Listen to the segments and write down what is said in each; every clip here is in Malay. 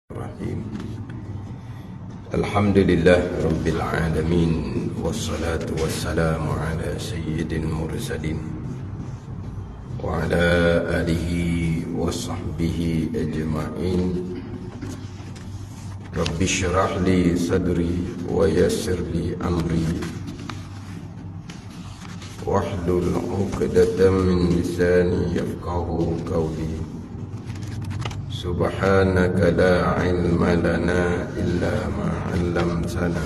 Bismillahirrahmanirrahim. Alhamdulillah Rabbil Alamin. Wassalatu wassalamu ala sayyidil mursalin wa ala alihi wa sahbihi ajma'in. Rabbi syrah li sadri wa yassir li amri wahlul 'uqdatam min lisani yafqahu qawli. Subhanaka la ilma lana illa ma 'allamtana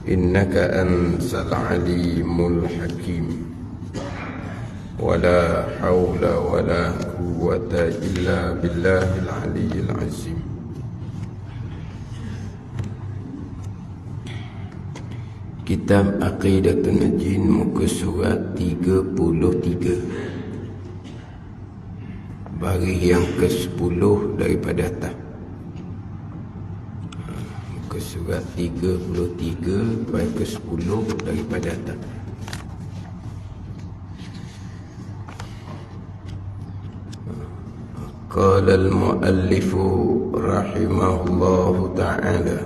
innaka antal alimul hakim. Wala haula wala quwwata illa billahil aliyyil azim. Kitab Aqidatun Jin, muka surat 33, bagi yang ke-10 daripada atas. Muka surat 33 bagi ke-10 daripada atas. Qala al-muallifu rahimahullahu ta'ala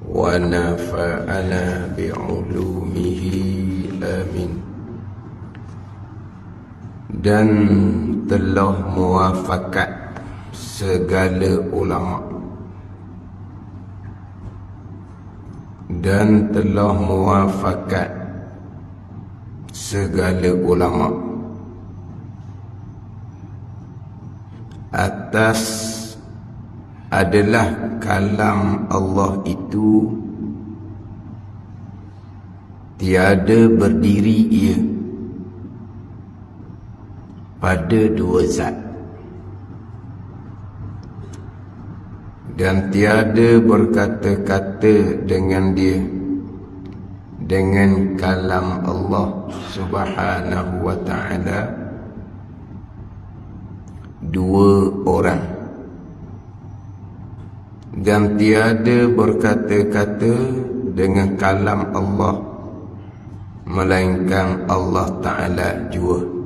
wa nafa'ana bi'ulumihi amin. Dan telah muafakat segala ulama, dan telah muafakat segala ulama atas adalah kalam Allah itu tiada berdiri ia pada dua zat, dan tiada berkata-kata dengan dia, dengan kalam Allah subhanahu wa ta'ala, dua orang, dan tiada berkata-kata dengan kalam Allah melainkan Allah Ta'ala jua.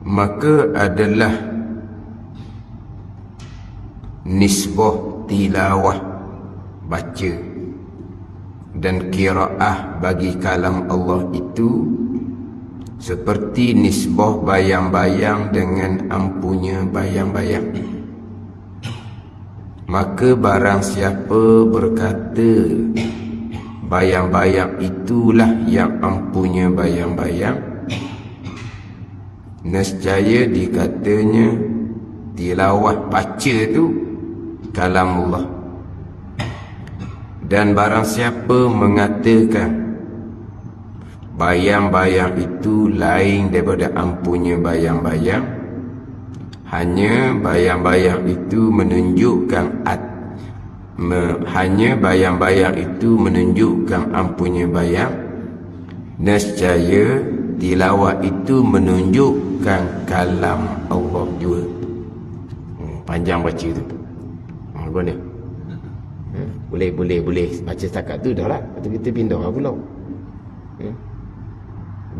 Maka adalah nisbah tilawah baca dan qiraah bagi kalam Allah itu seperti nisbah bayang-bayang dengan ampunya bayang-bayang. Maka barang siapa berkata bayang-bayang itulah yang ampunya bayang-bayang, nescaya dikatanya tilawah baca tu kalam Allah. Dan barang siapa mengatakan bayang-bayang itu lain daripada ampunya bayang-bayang, hanya bayang-bayang itu menunjukkan hanya bayang-bayang itu menunjukkan ampunya bayang, nescaya tilawah itu menunjukkan kalam Allah juga. Panjang baca tu. Apa ni? Boleh baca setakat tu dah lah. Lepas tu kita pindah pula.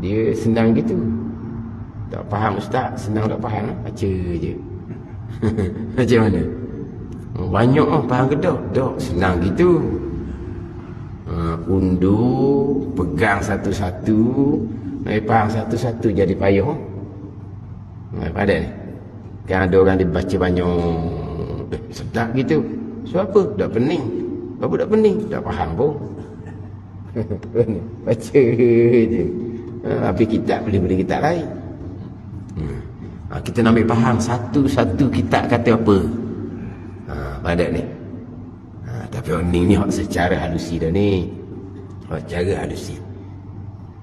Dia senang gitu. Tak faham ustaz, senang tak faham, baca je. Macam mana? Banyak faham ke tak? Tak, senang gitu. Undur, pegang satu-satu, faham satu-satu jadi payah. Pada ni kan ada orang dia baca banyak, sedap gitu. So apa? Tak pening. Apa tak pening? Tak faham pun. Baca je. Tapi kitab boleh kitab lain. Kita nak ambil faham satu-satu kitab kata apa. Pada ni. Tapi orang ni hak secara halusi dah ni. Hak cara halusi.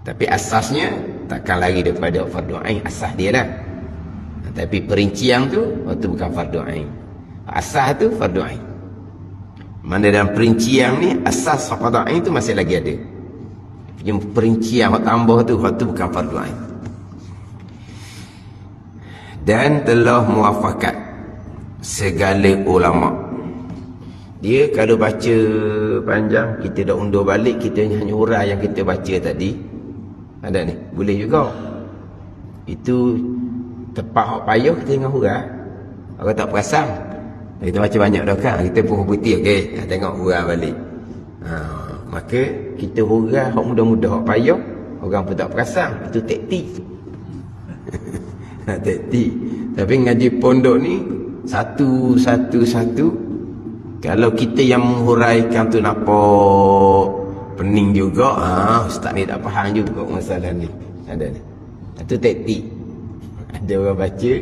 Tapi asasnya takkan lari daripada fardu ain, asas dia lah. Tapi perincian tu itu bukan fardu ain. Asas tu fardu ain. Mana dalam perincian ni asas fardu ain tu masih lagi ada. Yang perincian hak tambah tu bukan fardu ain. Dan telah muafakat segala ulama. Dia kalau baca panjang, kita dah undur balik, kita hanya hurai yang kita baca tadi. Ada ni, boleh juga. Itu Tepat hak payah kita tengok hurah. Orang tak perasan. Kita baca banyak dah kan. Kita pun putih okey. Tengok hurah balik. Maka kita hurah hak mudah-mudah hak payah. Orang pun tak perasan. Itu taktik. Taktik. Tapi ngaji pondok ni satu. Kalau kita yang menghuraikan tu nampak pening juga. Ustaz ni tak faham juga masalah ni. Ada ni. Itu taktik. Ada orang baca.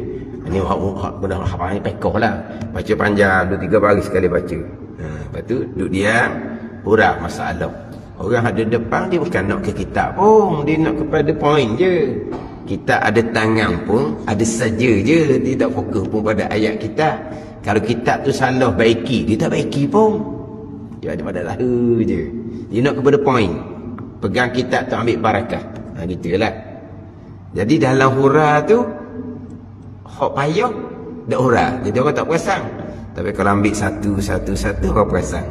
Ni hak benda hafal ni pekoh lah. Baca panjang 2-3 baris sekali baca. Lepas tu duduk diam, hurah masalah. Orang ada depan dia bukan nak ke kitab pun, dia nak kepada poin je. Kita ada tangan pun, ada saja je, dia tak fokus pun pada ayat kita. Kalau kitab tu salah baiki, dia tak baiki pun. Dia ada pada lahir je. Dia nak kepada poin. Pegang kitab tu ambil barakah. Gitulah. Jadi dalam hurah tu hak payah dak hurah. Jadi orang tak perasan. Tapi kalau ambil satu orang perasan.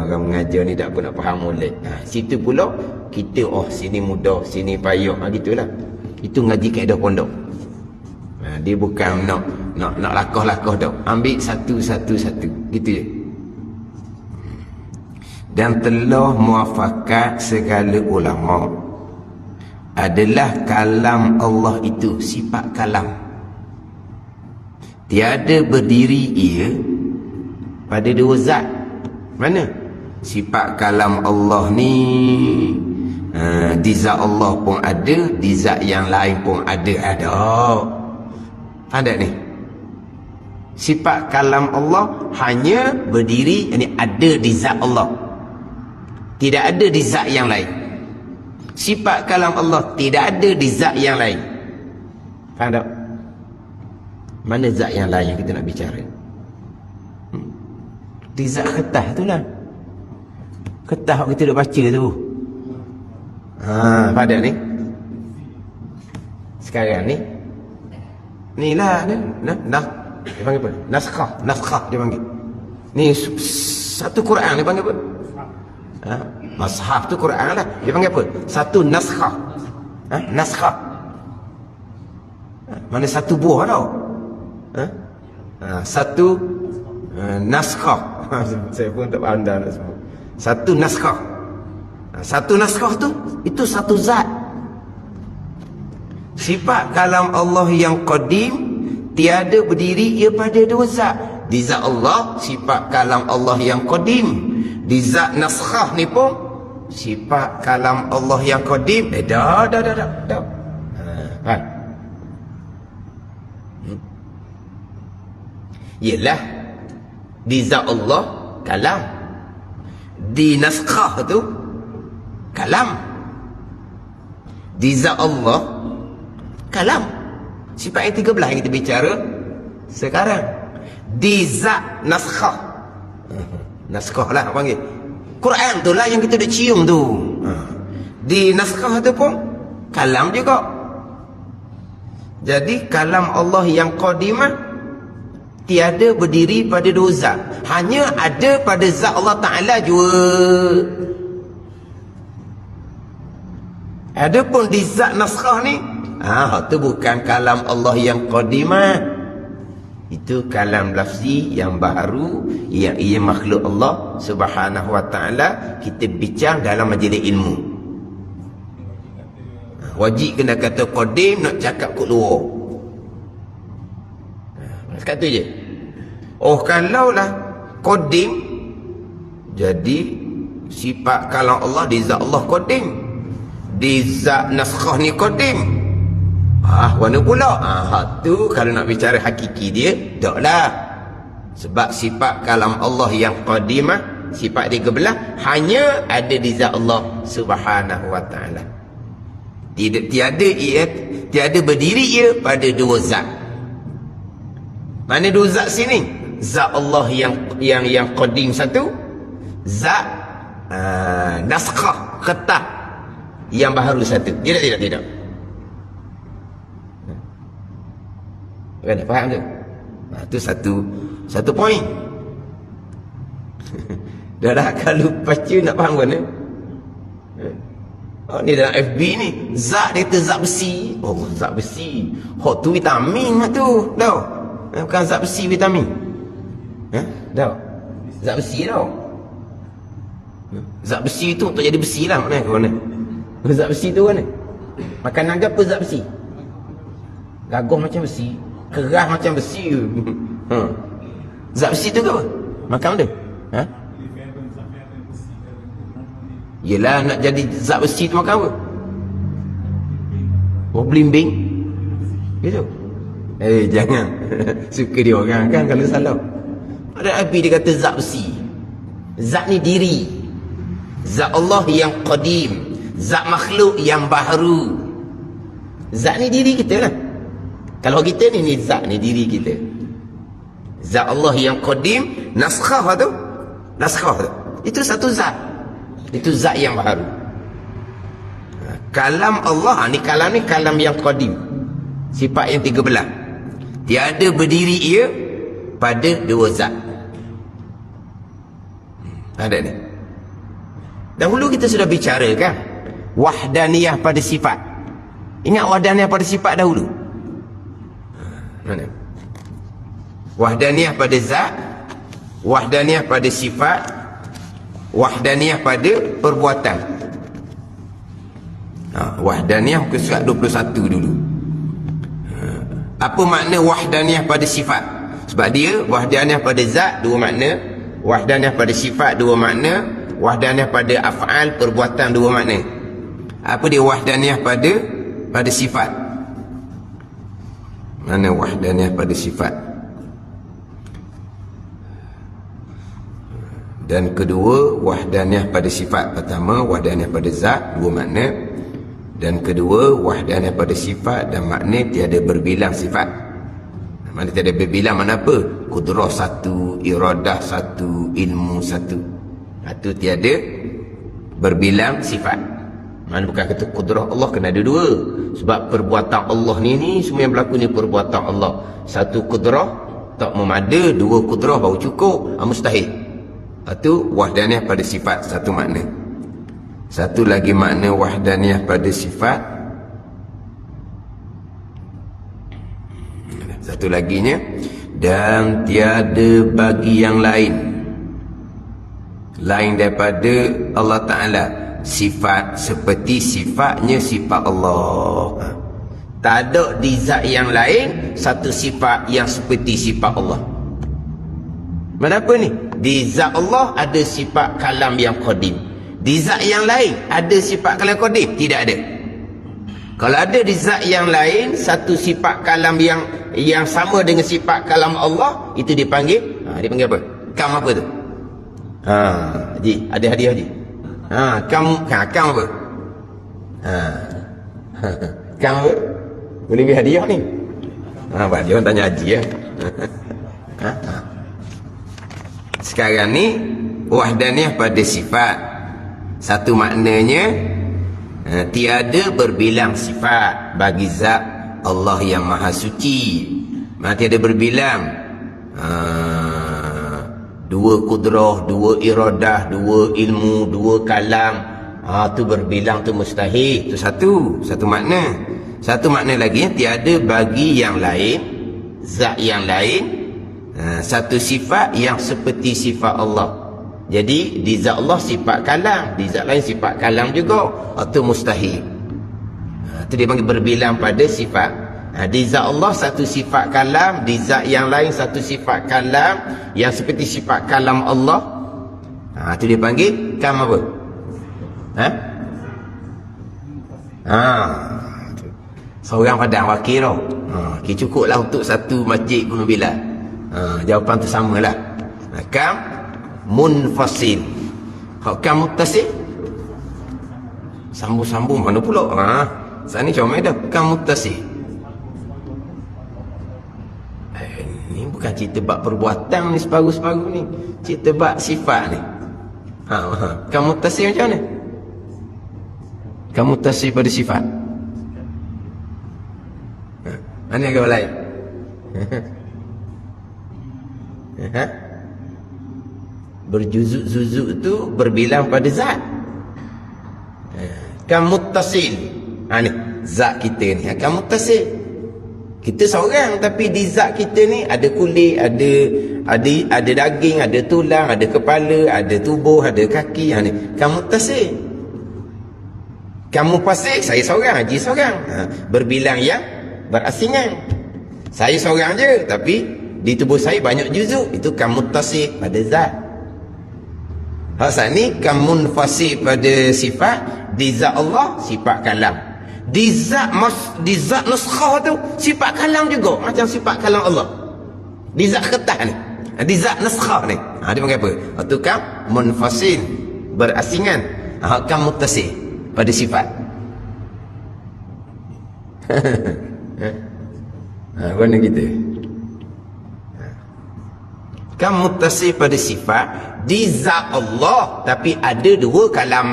Orang mengajar ni tak pun nak faham molek. Situ pula kita sini mudah, sini payah. Gitulah. Itu ngaji kaedah pondok. Dia bukan nak lakoh-lakoh dak. Ambil satu. Gitu je. Dan telah muafakat segala ulama adalah kalam Allah itu sifat kalam. Tiada berdiri ia pada dua zat. Mana? Sifat kalam Allah ni di zat Allah pun ada, di zat yang lain pun ada. Ada ni. Sifat kalam Allah hanya berdiri, ini ada di zat Allah. Tidak ada di zat yang lain. Sifat kalam Allah tidak ada di zat yang lain. Faham tak? Mana zat yang lain yang kita nak bicara? Di zat kertas tu lah. Kertas yang kita nak baca tu. Pada ni. Sekarang ni. Ni lah. Dia panggil apa? Naskah dia panggil. Ni satu Quran dia panggil apa? Mashaf tu Quran lah. Dia panggil apa? Satu naskah. Naskah. Mana satu buah tau? Satu naskah. Saya pun tak faham dah nak sebut. Satu naskah. Satu naskah tu itu satu zat. Sifat kalam Allah yang qadim tiada berdiri ia pada dua zat. Di zat Allah sifat kalam Allah yang qadim. Di zat naskah ni pun sifat kalam Allah yang qadim. Dah. Faham? Yelah, di zat Allah kalam, di naskah tu kalam, di zat Allah kalam. Sifat yang 13 yang kita bicara sekarang. Di zat naskah, naskah lah panggil Quran tu lah yang kita dah cium tu. Di naskah tu pun kalam juga. Jadi kalam Allah yang qadimah tiada berdiri pada dua zat. Hanya ada pada zat Allah Ta'ala jua. Adapun di zat naskah ni, itu bukan kalam Allah yang qadimah. Itu kalam lafzi yang baru, yang ia makhluk Allah Subhanahu wa Ta'ala. Kita bincang dalam majlis ilmu. Wajib kena kata qadim, nak cakap kat luar. Sekat tu je. Kalaulah qadim, jadi sifat kalam Allah di zat Allah qadim, di zat naskah ni qadim. Mana pula? Tu kalau nak bicara hakiki dia, taklah. Sebab sifat kalam Allah yang qadimah, sifat 13 hanya ada di zat Allah Subhanahu wa Ta'ala. Tiada berdiri ia pada dua zat. Mana dua zat sini? Zat Allah yang qadim satu, zat naskah kertas yang baru satu. Tidak. Kan faham tu? Itu satu poin. Dah kalau baca nak faham kan? Oh, ni dalam FB ni. Zat dia kata zat besi. Oh, zat besi. Hok tu vitamin lah tu. Tahu? Bukan zat besi vitamin. Tahu? Zat besi tau. Zat besi tu untuk jadi besi lah. Mana ke mana? Zat besi tu mana? Makanan apa zat besi? Gagah macam besi. Keras macam besi. Zat besi tu ke apa? Makan tu? Yelah, nak jadi zat besi tu makan apa? Oh, belimbing. Gitu. Jangan. Suka dia orang kan kalau salah. Ada Nabi dia kata zat besi. Zat ni diri. Zat Allah yang qadim. Zat makhluk yang baharu. Zat ni diri kita lah. Kalau kita ni zat ni diri kita. Zat Allah yang qadim, naskhah tu. Naskhah tu. Itu satu zat. Itu zat yang baharu. Kalam Allah ni kalam yang qadim. Sifat yang 13. Tiada berdiri ia pada dua zat. Ada ni. Dahulu kita sudah bicara kan wahdaniyah pada sifat. Ingat wahdaniyah pada sifat dahulu? Mana? Wahdaniyah pada zat, wahdaniyah pada sifat, wahdaniyah pada perbuatan. Wahdaniyah muka surat 21 dulu. Apa makna wahdaniyah pada sifat? Sebab dia wahdaniyah pada zat dua makna, wahdaniyah pada sifat dua makna, wahdaniyah pada af'al perbuatan dua makna. Apa dia wahdaniyah pada sifat? Mana wahdaniyah pada sifat? Dan kedua, wahdaniyah pada sifat. Pertama, wahdaniyah pada zat, dua makna. Dan kedua, wahdaniyah pada sifat dan makna tiada berbilang sifat. Mana tiada berbilang mana apa? Kudrah satu, iradah satu, ilmu satu. Itu tiada berbilang sifat. Mana bukan kata kudrah Allah kena ada dua. Sebab perbuatan Allah ni semua yang berlaku ni perbuatan Allah. Satu kudrah tak memada, dua kudrah baru cukup. Mustahil. Itu wahdaniyah pada sifat, satu makna. Satu lagi makna wahdaniyah pada sifat. Satu laginya, dan tiada bagi yang lain daripada Allah Ta'ala sifat seperti sifatnya sifat Allah. Tak ada di zat yang lain satu sifat yang seperti sifat Allah. Kenapa ni? Di zat Allah ada sifat kalam yang qadim. Di zat yang lain ada sifat kalam qadim? Tidak ada. Kalau ada di zat yang lain satu sifat kalam yang sama dengan sifat kalam Allah, itu dipanggil apa? Kam apa tu? Haji, ada hadiah Haji. Kam apa? Kam apa? Boleh beri hadiah ni? Pak dia orang tanya Haji ya. Sekarang ni wahdaniyah pada sifat. Satu maknanya tiada berbilang sifat bagi zat Allah yang maha suci. Tiada berbilang. Dua kudrah, dua iradah, dua ilmu, dua kalam. Tu berbilang tu mustahil. Itu satu makna. Satu makna lagi, tiada bagi yang lain, zat yang lain, satu sifat yang seperti sifat Allah. Jadi di zat Allah sifat kalam, di zat lain sifat kalam juga. Itu mustahil. Itu dia panggil berbilang pada sifat. Di zat Allah satu sifat kalam, di zat yang lain satu sifat kalam yang seperti sifat kalam Allah. Itu dia panggil kam apa? Seorang Padang wakil tau. Cukuplah untuk satu masjid Gunung Bilal. Jawapan tu samalah. Kam munfasil. Kam muttasil, sambung-sambung mana pula? Saat ni comel dah. Kam muttasil. Ni bukan cerita bab perbuatan ni separuh-separuh ni. Cerita bab sifat ni. Kam muttasil macam mana? Kam muttasil pada sifat. Mana yang kau lain? Berjuzuk-zuzuk tu berbilang pada zat. Kan muttasil. Ni zat kita ni kan muttasil. Kita seorang tapi di zat kita ni ada kulit, ada daging, ada tulang, ada kepala, ada tubuh, ada kaki. Ni kan muttasil. Kamu pasir, saya seorang, Haji seorang. Berbilang yang berasingan. Saya seorang je tapi di tubuh saya banyak juzuk. Itu kan muttasil pada zat. Hak ni kan munfasil pada sifat. Di zat Allah sifat kalam. Di zat nuskhah tu sifat kalam juga macam sifat kalam Allah. Di zat kertas ni, di zat nuskhah ni, dia panggil apa? Itu kan munfasil, berasingan. Kan muttasil pada sifat. Mana kita? Kan muttasil pada sifat di zat Allah, tapi ada dua kalam.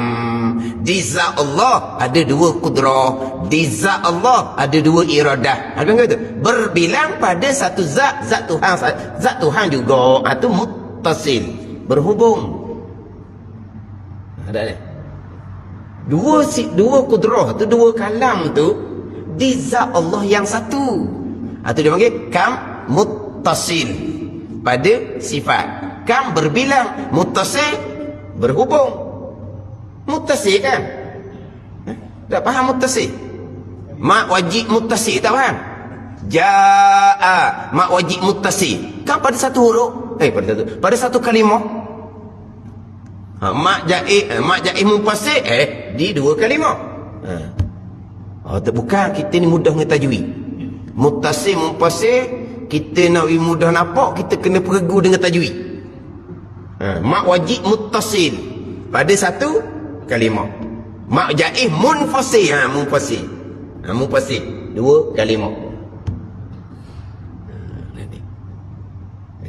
Di zat Allah ada dua kudrah, di zat Allah ada dua iradah. Apa kata tu? Berbilang pada satu zat, zat Tuhan juga. Itu muttasil, berhubung. Ada ni. Dua kudrah tu, dua kalam tu di zat Allah yang satu. Itu dia panggil kam muttasil pada sifat. Kam berbilang, muttasil berhubung. Muttasil kan? Tak faham muttasil? Mak wajib muttasil tak faham? Ja'a mak wajib muttasil. Kan pada satu huruf? Pada satu kalimah. Mak ja'i mufasil di dua kalimah. Bukan kita ni mudah dengan tajwid. Muttasil mufasil kita nak mudah nampak, kita kena peregu dengan tajwid. Mak wajib muttasil pada satu kalimah. Mak jaih munfasil. Munfasil dua kalimah.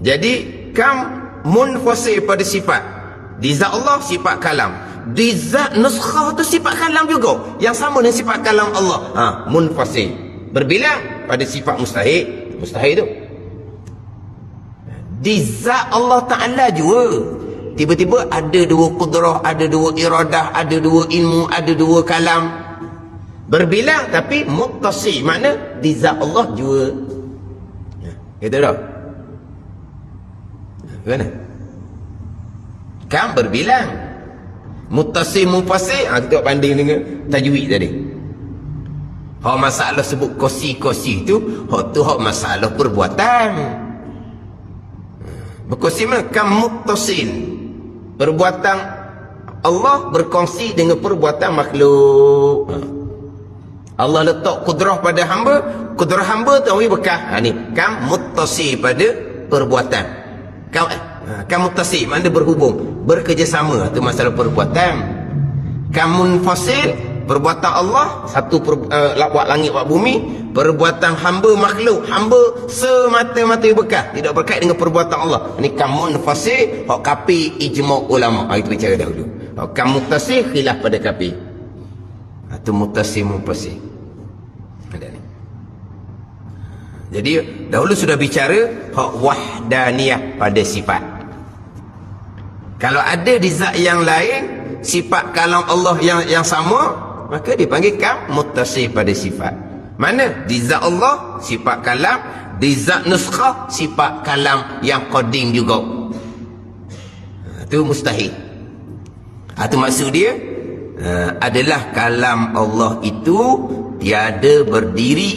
Jadi kam munfasil pada sifat. Di zat Allah sifat kalam. Di zat nuskhah tu sifat kalam juga, yang sama dengan sifat kalam Allah. Munfasil, berbilang pada sifat mustahil tu. Di zat Allah Ta'ala juga tiba-tiba ada dua kudrah, ada dua iradah, ada dua ilmu, ada dua kalam. Berbilang tapi muttasil, makna di zat Allah juga. Kata dah. Mana? Kan berbilang. Muttasil mufasil, kita banding dengan tajwid tadi. Hak masalah sebut kosi-kosi tu, hak tu hak masalah perbuatan. Berkosi mana? Kan muttasil. Perbuatan Allah berkongsi dengan perbuatan makhluk. Allah letak kudrah pada hamba, kudrah hamba tu bekas. Ni kan muttasil pada perbuatan. Kan muttasil makna berhubung, bekerjasama. Itu masalah perbuatan. Kan munfasil, perbuatan Allah satu buat langit buat bumi. Perbuatan hamba makhluk, hamba semata-mata bekas, tidak berkait dengan perbuatan Allah. Ini kan munfasil, hak kapi ijma' ulama. Itu bicara dahulu. Hak kan muttasil khilaf pada kapi. Itu muttasil munfasil. Ada ni. Jadi dahulu sudah bicara hak wahdaniyah pada sifat. Kalau ada di zat yang lain sifat kalam Allah yang sama, maka dipanggil kam muttasil pada sifat. Mana? Di zat Allah sifat kalam, di zat nuskhah sifat kalam yang qadim juga. Itu mustahil. Itu maksud dia adalah kalam Allah itu tiada berdiri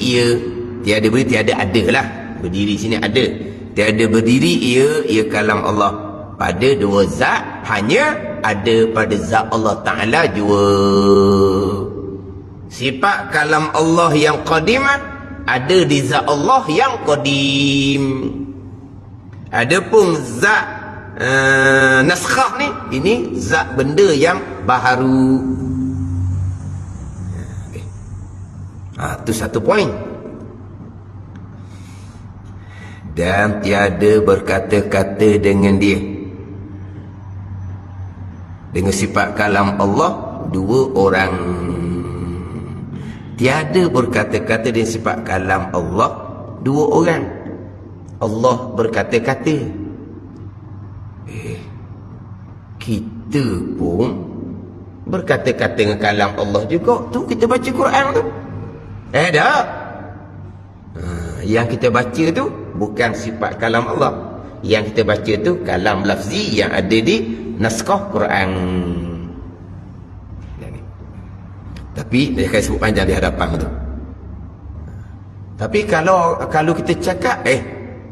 tiada ada lah. Berdiri sini ada. Tiada berdiri ia kalam Allah pada dua zat, hanya ada pada zat Allah Ta'ala jua. Sifat kalam Allah yang qadimah ada di zat Allah yang qadim. Adapun zat naskhah ni, ini zat benda yang baharu. Itu satu poin. Dan tiada berkata-kata dengan dia. Dengan sifat kalam Allah dua orang. Tiada berkata-kata dengan sifat kalam Allah dua orang. Allah berkata-kata. Kita pun berkata-kata dengan kalam Allah juga tu kita baca Quran tu. Tak. Yang kita baca tu bukan sifat kalam Allah. Yang kita baca tu kalam lafzi yang ada di naskah Quran. Tapi dia akan sebut panjang di hadapan tu. Tapi kalau kita cakap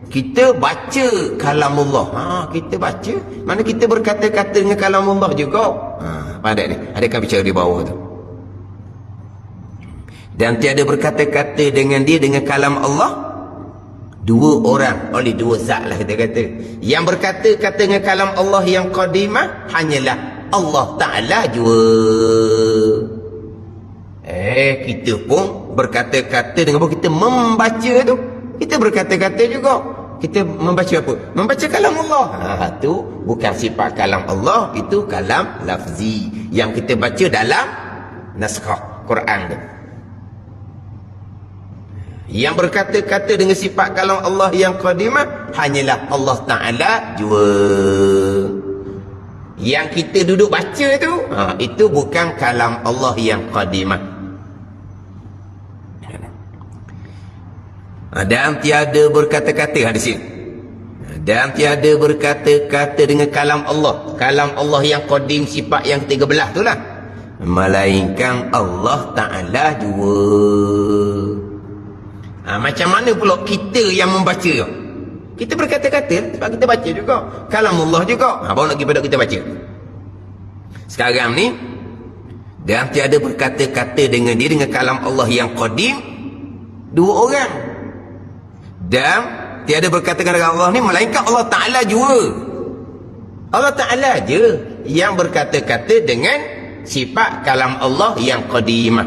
kita baca kalam Allah. Kita baca, mana kita berkata-kata dengan kalam Allah juga. Pada ni adakah bicara di bawah tu. Dan tiada berkata-kata dengan dia dengan kalam Allah dua orang, oleh dua zat lah kita kata. Yang berkata-kata dengan kalam Allah yang qadimah hanyalah Allah Ta'ala jua. Kita pun berkata-kata dengan apa? Kita membaca tu, kita berkata-kata juga. Kita membaca apa? Membaca kalam Allah. Tu bukan sifat kalam Allah, itu kalam lafzi yang kita baca dalam naskah Quran tu. Yang berkata-kata dengan sifat kalam Allah yang qadimah hanyalah Allah Ta'ala jua. Yang kita duduk baca tu, itu bukan kalam Allah yang qadimah. Dan tiada berkata-kata di sini. Dan tiada berkata-kata dengan kalam Allah. Kalam Allah yang qadim, sifat yang 13 tu lah. Melainkan Allah Ta'ala jua. Macam mana pula kita yang membaca? Kita berkata-kata sebab kita baca juga. Kalam Allah juga. Baru nak pergi pada kita baca. Sekarang ni, dan tiada berkata-kata dengan dia dengan kalam Allah yang qadim dua orang. Dan tiada berkata-kata dengan Allah ni melainkan Allah Ta'ala jua. Allah Ta'ala je yang berkata-kata dengan sifat kalam Allah yang qadimah.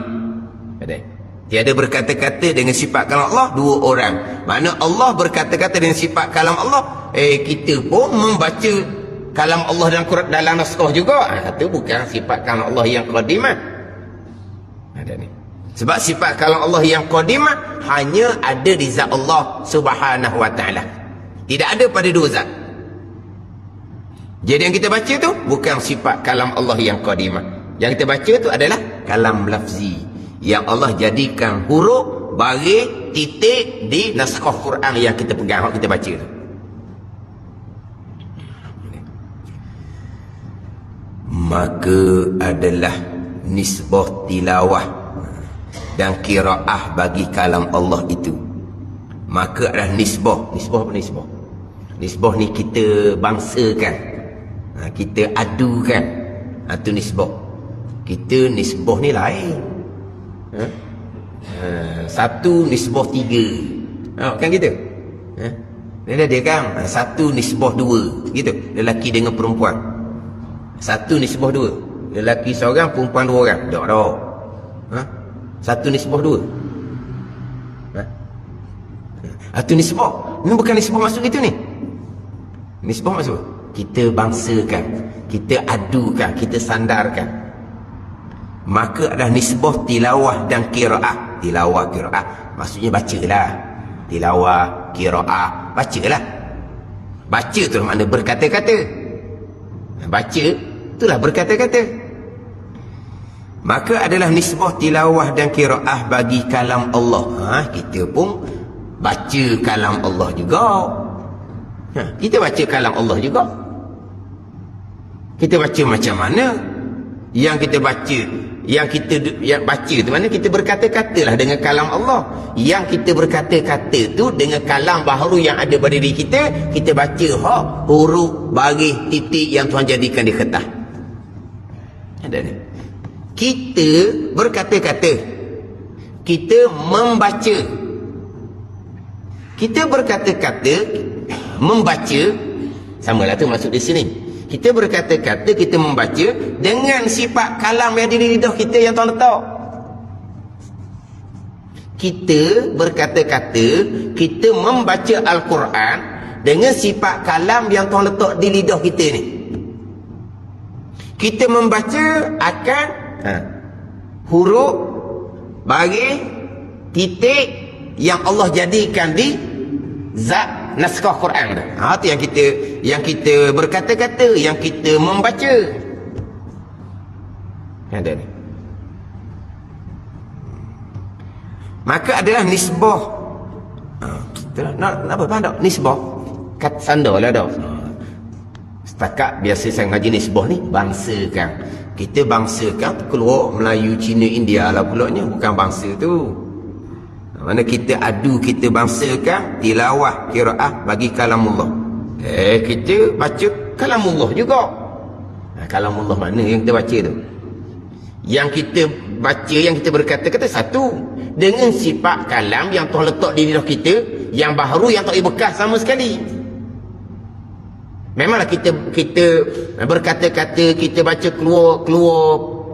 Tiada berkata-kata dengan sifat kalam Allah dua orang. Mana Allah berkata-kata dengan sifat kalam Allah, kita pun membaca kalam Allah dalam naskah juga. Itu bukan sifat kalam Allah yang qadimah. Ada ni. Sebab sifat kalam Allah yang qadimah hanya ada di zat Allah Subhanahu wa ta'ala. Tidak ada pada dua zat. Jadi yang kita baca tu bukan sifat kalam Allah yang qadimah. Yang kita baca tu adalah kalam lafzi yang Allah jadikan huruf, baris, titik di naskah Quran yang kita pegang, yang kita baca tu. Maka adalah nisbah tilawah dan qiraah bagi kalam Allah itu. Maka adalah nisbah. Nisbah apa nisbah? Nisbah ni kita bangsakan, kita adukan. Itu nisbah. Kita nisbah ni lain. Satu nisbah tiga. Kan gitu? Dia kan satu nisbah dua. Gitu. Lelaki dengan perempuan. Satu nisbah dua. Lelaki seorang, perempuan dua orang. Tak. Satu nisbah dua. Itu nisbah. Ini bukan nisbah masuk itu ni. Nisbah masuk kita bangsakan, kita adukan, kita sandarkan. Maka adalah nisbah tilawah dan qiraah. Tilawah, qiraah maksudnya bacalah. Tilawah, qiraah, bacalah. Baca tu makna berkata-kata. Baca itulah berkata-kata. Maka adalah nisbah tilawah dan qiraah bagi kalam Allah. Kita pun baca kalam Allah juga. Kita baca kalam Allah juga. Kita baca macam mana? Yang kita baca, yang baca tu mana kita berkata-katalah dengan kalam Allah. Yang kita berkata-kata tu dengan kalam baharu yang ada pada diri kita, kita baca huruf, baris, titik yang Tuhan jadikan di kertas. Ada ni. Kita berkata-kata, kita membaca. Kita berkata-kata, membaca, samalah tu maksud di sini. Kita berkata-kata, kita membaca dengan sifat kalam yang ada di lidah kita yang Tuhan letak. Kita berkata-kata, kita membaca Al-Quran dengan sifat kalam yang Tuhan letak di lidah kita ni. Kita membaca akan huruf, baris, titik yang Allah jadikan di zat naskah Quran tu. Itu yang kita berkata-kata, yang kita membaca. Ada ni. Maka adalah nisbah. Nak apa tak? Nisbah. Kat sanda lah dah. Setakat biasa saya ngaji nisbah ni, bangsakan. Kita bangsakan keluar Melayu, Cina, India lah pulaknya. Bukan bangsa tu. Mana kita adu, kita bangsakan tilawah, qiraah bagi kalamullah. Kita baca kalamullah juga. Kalamullah mana yang kita baca tu? Yang kita baca, yang kita berkata-kata satu. Dengan sifat kalam yang Tuhan letak di lidah kita, yang baharu, yang tak boleh bekas sama sekali. Memanglah kita berkata-kata, kita baca keluar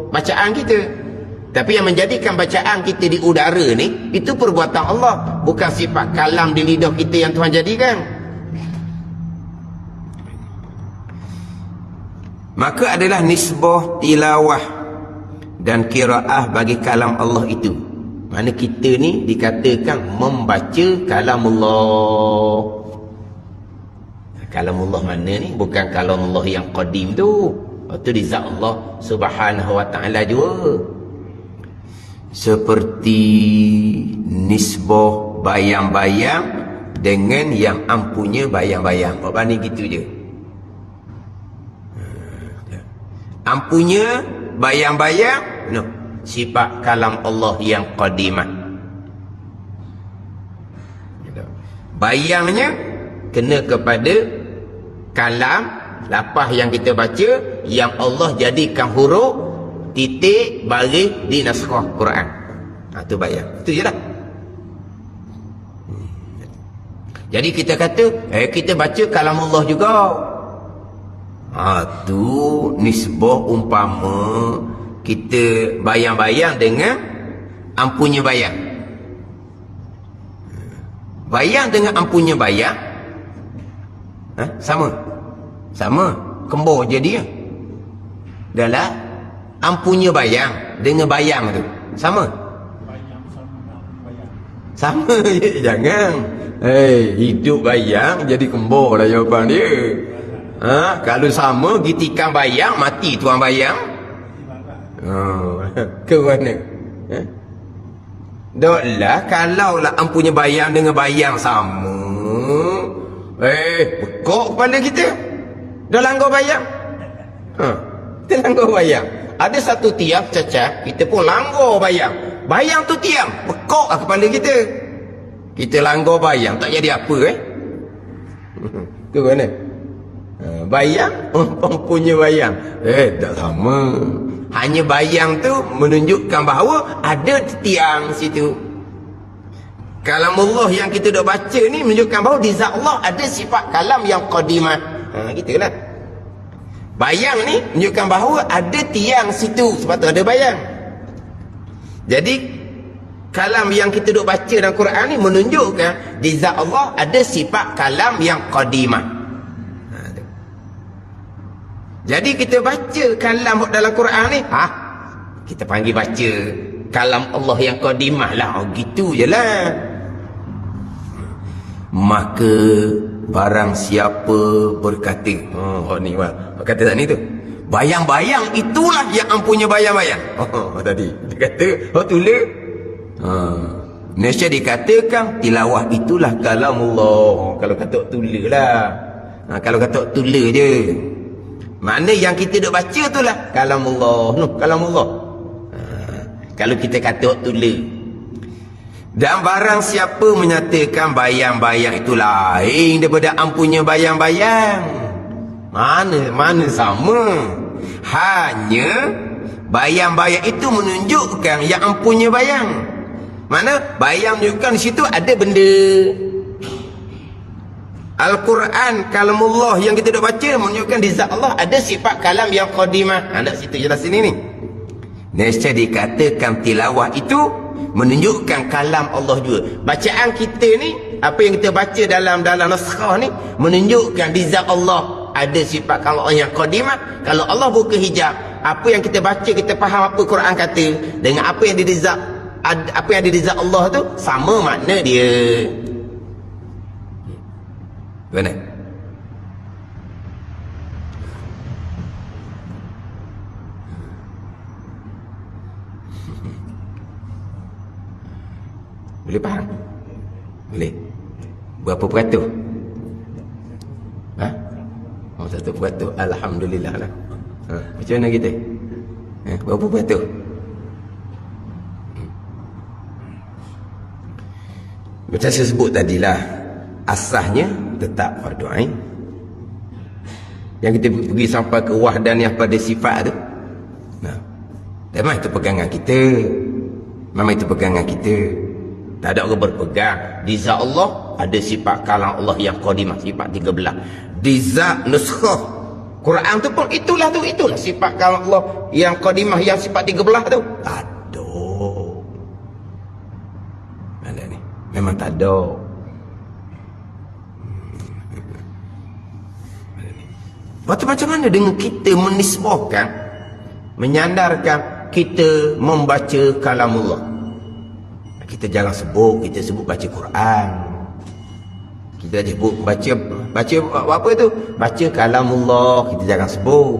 bacaan kita. Tapi yang menjadikan bacaan kita di udara ni, itu perbuatan Allah, bukan sifat kalam di lidah kita yang Tuhan jadikan. Maka adalah nisbah, tilawah dan qiraah bagi kalam Allah itu. Mana kita ni dikatakan membaca kalamullah. Kalamullah mana ni? Bukan kalamullah yang qadim tu. Itu di zat Allah Subhanahu wa ta'ala juga. Seperti nisbah bayang-bayang dengan yang ampunya bayang-bayang. Apa ni gitu je. Ampunya bayang-bayang, no, sifat kalam Allah yang qadimah. Bayangnya kena kepada kalam lapah yang kita baca, yang Allah jadikan huruf, titik, baris di naskah Quran. Itu bayang. Itu je lah. Jadi kita kata, kita baca kalam Allah juga. Tu nisbah umpama kita bayang-bayang dengan ampunya bayang. Bayang dengan ampunya bayang, sama. Kembar jadi. Dalam ampunya bayang dengan bayang tu sama. Sama je. Jangan hidup bayang jadi kembar lah jawapan dia. Kalau sama gitikan bayang, mati tuan bayang. Ke mana? Doklah, kalau lah ampunya bayang dengan bayang sama, bekok kepala kita. Dah langgar bayang. Kita langgar bayang. Ada satu tiang cacat, kita pun langgar bayang. Bayang tu tiang, bekok lah kepala kita. Kita langgar bayang, tak jadi apa Ke mana? Bayang, punya bayang. Tak sama. Hanya bayang tu menunjukkan bahawa ada tiang situ. Kalamullah yang kita dah baca ni menunjukkan bahawa di zat Allah ada sifat kalam yang qadimah. Gitulah. Bayang ni menunjukkan bahawa ada tiang situ, sebab tu ada bayang. Jadi kalam yang kita duk baca dalam Quran ni menunjukkan di zat Allah ada sifat kalam yang qadimah. Jadi kita baca kalam dalam Quran ni, kita panggil baca kalam Allah yang qadimah lah. Gitu je lah. Maka barang siapa berkata, ni kata tak ni tu, bayang-bayang itulah yang ampunya bayang-bayang. Tadi dia kata tulis. Nesya dikatakan tilawah itulah kalamullah. Kalau kata tulis lah. Kalau kata tulis je, mana yang kita duk baca tu lah kalamullah. Kalamullah. Kalau kita kata tulis. Dan barang siapa menyatakan bayang-bayang itu lain daripada ampunya bayang-bayang, mana sama. Hanya bayang-bayang itu menunjukkan yang ampunya bayang. Mana bayang menunjukkan di situ ada benda. Al-Quran kalamullah yang kita dah baca menunjukkan di zat Allah ada sifat kalam yang qadimah. Nak situ jelas sini ni. Nescaya dikatakan tilawah itu menunjukkan kalam Allah juga. Bacaan kita ni, apa yang kita baca dalam naskah ni menunjukkan di zat Allah ada sifat kalam Allah yang qadimah. Kalau Allah buka hijab, apa yang kita baca, kita faham apa Quran kata dengan apa yang di zat, apa yang ada di zat Allah tu sama makna dia. Benar? Boleh faham? Boleh. Berapa peratus? Ha? Oh, 1%. Alhamdulillah lah. Macam mana kita? Berapa peratus? Macam saya sebut tadilah, asasnya tetap fardu ain. Yang kita pergi sampai ke wahdaniyah pada sifat tu, memang itu pegangan kita. Memang itu pegangan kita. Tak ada orang berpegang di zat Allah ada sifat kalam Allah yang qadimah, sifat 13. Di zat nuskhah Quran tu pun itulah sifat kalam Allah yang qadimah, yang sifat 13 tu. Aduh, mana ni? Memang tak ada. Macam mana dengan kita menisbahkan, menyandarkan kita membaca kalamullah? Kita jangan sebut, kita sebut baca Quran. Kita sebut baca apa itu? Baca kalamullah, kita jangan sebut.